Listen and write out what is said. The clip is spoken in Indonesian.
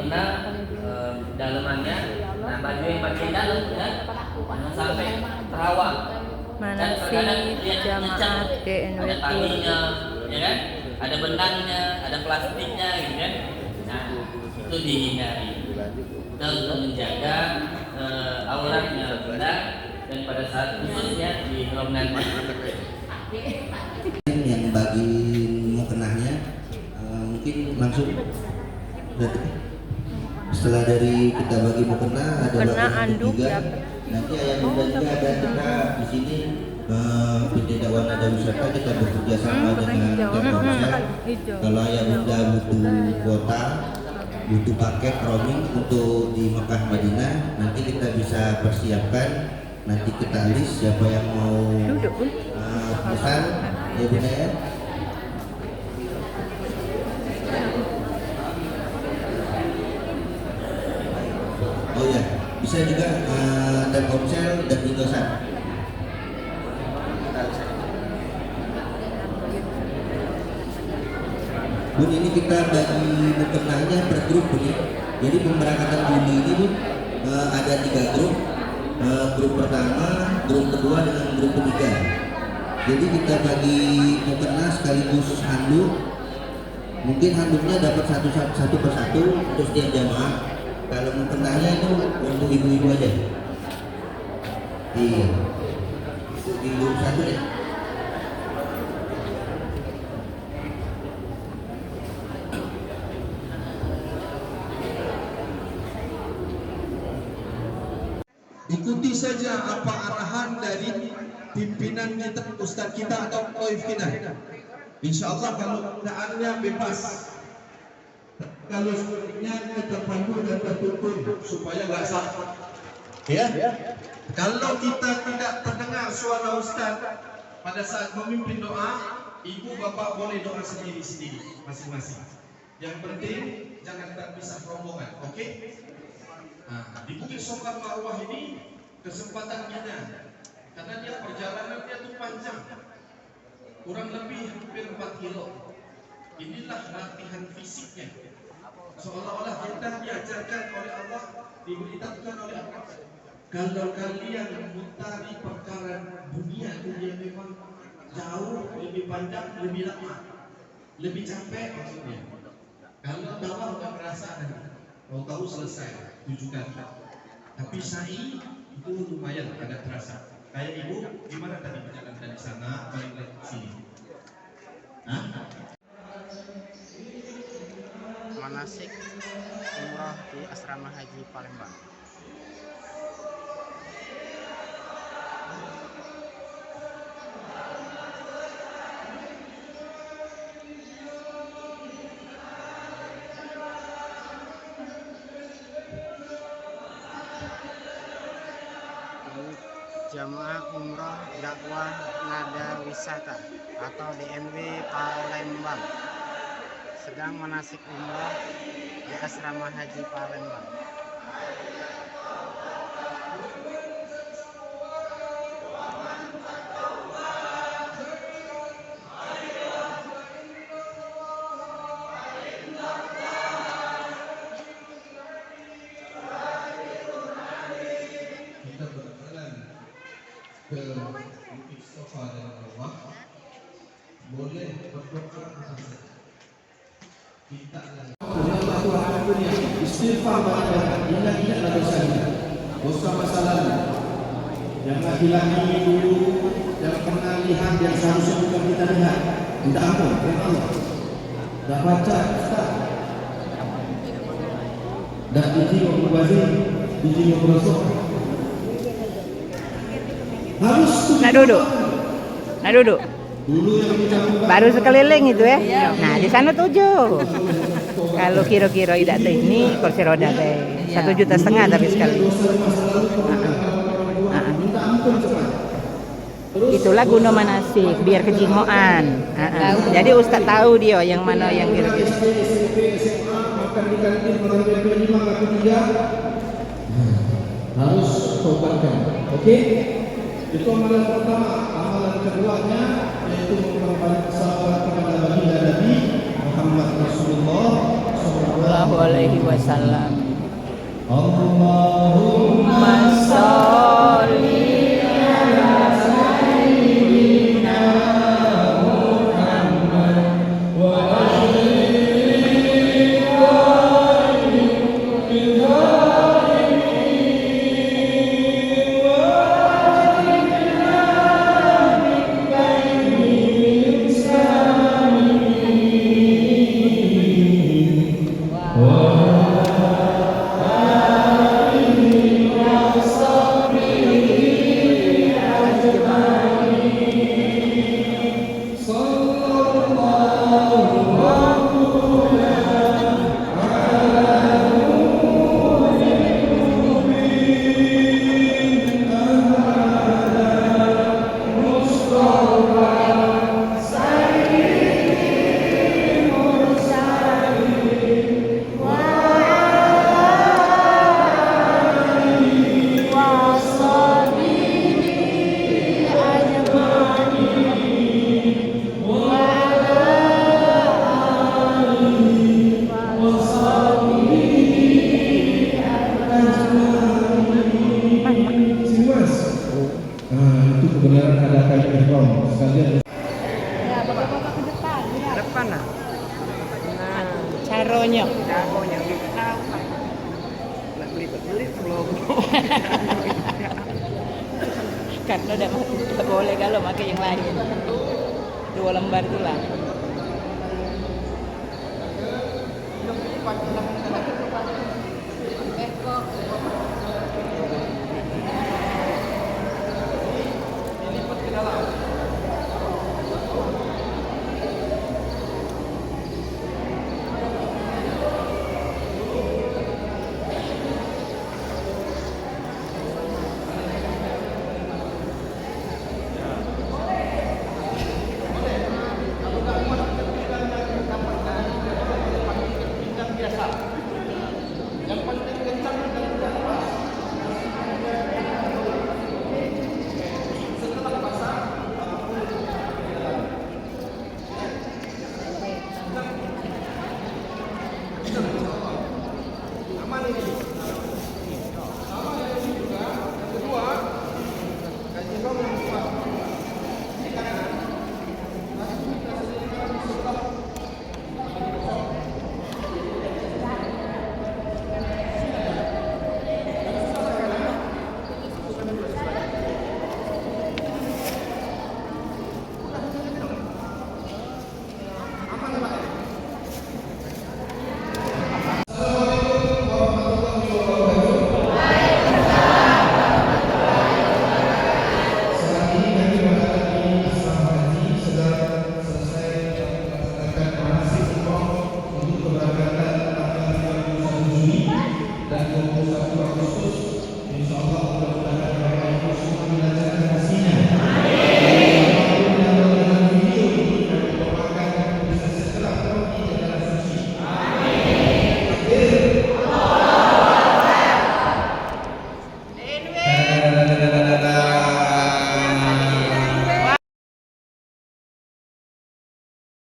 mukena dalemannya, nah baju yang bagian dalam ya jangan sampai terawang. Mana sih jamaah DNWT? Ada talinya, ya kan? Ada benangnya, ada plastiknya, gitu kan? Nah, itu dihindari. Kita untuk menjaga auratnya benar dan pada saat khususnya di Ramadan. Yang bagi mukenahnya mungkin langsung setelah dari kita bagi mukena ada Mukena anduk juga. Nanti ayah bunda juga ada kita di sini PT Dakwah Nada Wisata kita bekerja sama dengan Telkomsel. Kalau ayah bunda butuh kuota, butuh paket roaming untuk di Mekah Madinah, nanti kita bisa persiapkan. Nanti kita list siapa yang mau pesan ya bunda ya. Oh ya, bisa juga Telkomsel dan Indosat. Bun, ini kita bagi mukenahnya per grup Bun. Jadi pemberangkatan Bun ini Bun ada 3 grup. Grup pertama, grup kedua dengan grup ketiga. Jadi kita bagi mukena sekaligus handuk. Mungkin handuknya dapat satu persatu untuk setiap jamaah. Kalau mukenahnya itu untuk ibu-ibu aja. Iya. Di grup satu deh. Ikuti saja apa arahan dari pimpinan kita, ustaz kita atau Taif kita. Insya Allah kalau keadaannya bebas, kalau sebenarnya terpandu dan tertuntun supaya nggak salah. Ya. Kalau kita tidak terdengar suara ustaz pada saat memimpin doa, ibu bapak boleh doa sendiri-sendiri masing-masing. Yang penting jangan terpisah rombongan, oke? Nah, di Bukit Sokar Marwah ini kesempatan kita karena dia perjalanannya itu panjang, kurang lebih hampir 4 kilo. Inilah latihan fisiknya, seolah-olah kita diajarkan oleh Allah, diberitakan oleh Allah. Kalau kalian mencari perkara dunia itu dia memang jauh lebih panjang, lebih lama, lebih capek maksudnya. Kalau dakwah nggak merasa tahu selesai 7 kali. Tapi sa'i itu lumayan agak terasa. Kayak ibu, gimana tadi berjalan dari sana balik lagi ke sini? Manasik umrah di Asrama Haji Palembang. Jamaah Umroh Dakwah Nada Wisata atau DNW Palembang sedang manasik umroh di Asrama Haji Palembang. Kita berjalan ke Bukit Sofa dan Marwah, boleh berdoa bersama. Kita istighfar banyak, ingat-ingatlah dosanya, dosa masa lalu. Jangan hilangi dulu yang pernah lihat yang seharusnya bukan kita lihat. Minta ampun, ya Allah. Dah baca, Ustaz. Dan izin membazir, izin memperosok. Harus Nak duduk. Nak duduk. dulu yang mencakup Baru sekeliling itu ya. Nah, di sana 7. Kalau kira-kira tidak teh ini kursi roda teh 1,5 juta tapi sekali. Itulah guna manasik biar kejingoan. Jadi Ustaz tahu dia yang mana yang kira-kira. harus tobatkan. Oke? Itu amalan pertama. Amalan keduanya yaitu memperbanyak salawat kepada baginda Nabi Muhammad Rasulullah sallallahu Sallallahu Alaihi Wasallam. Allahumma sholli ala sayyidina Muhammad wa Itu kebenaran adakan ihram sekalian. Ya, bapak-bapak ke depan. Ya. Depan lah. Nah, caronya. Jagonya gitu. Nak belibet belum. Karena udah boleh kalau pakai yang lain. 2 lembar itulah. Aman ini.